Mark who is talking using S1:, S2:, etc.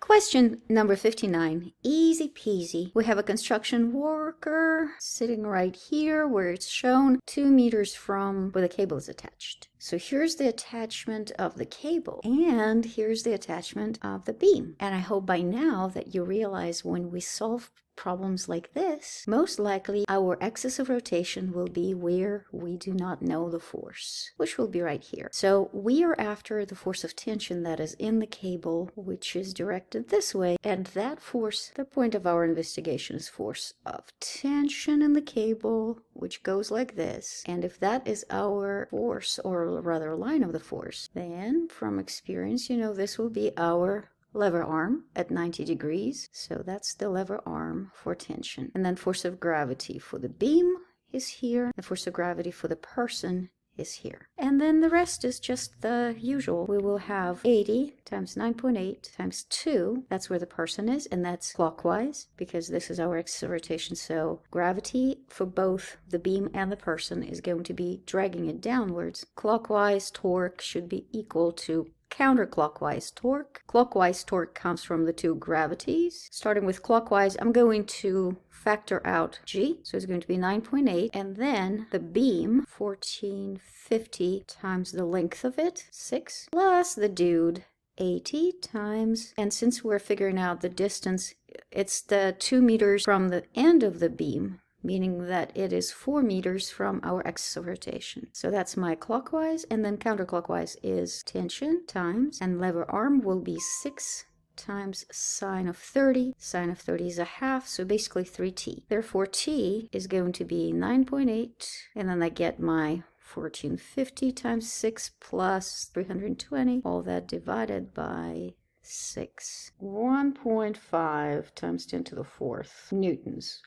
S1: Question number 59, easy peasy. We have a construction worker sitting right here where it's shown 2 meters from where the cable is attached. So here's the attachment of the cable and here's the attachment of the beam. And I hope by now that you realize when we solve problems like this, most likely our axis of rotation will be where we do not know the force, which will be right here. So we are after the force of tension that is in the cable, which is directed this way, and that force, the point of our investigation is force of tension in the cable, which goes like this. And if that is our force, or rather line of the force, then from experience, you know this will be our lever arm at 90 degrees. So that's the lever arm for tension. And then force of gravity for the beam is here. The force of gravity for the person is here. And then the rest is just the usual. We will have 80 times 9.8 times 2. That's where the person is, and that's clockwise because this is our axis of rotation. So gravity for both the beam and the person is going to be dragging it downwards. Clockwise torque should be equal to counterclockwise torque. Clockwise torque comes from the two gravities. Starting with clockwise, I'm going to factor out G, so it's going to be 9.8, and then the beam, 1450 times the length of it, 6, plus the dude, 80 times, and since we're figuring out the distance, it's the 2 meters from the end of the beam, meaning that it is 4 meters from our axis of rotation. So that's my clockwise, and then counterclockwise is tension times, and lever arm will be 6 times sine of 30. Sine of 30 is a half, so basically 3t. Therefore, t is going to be 9.8, and then I get my 1450 times 6 plus 320, all that divided by 6. 1.5 times 10 to the 4th newtons.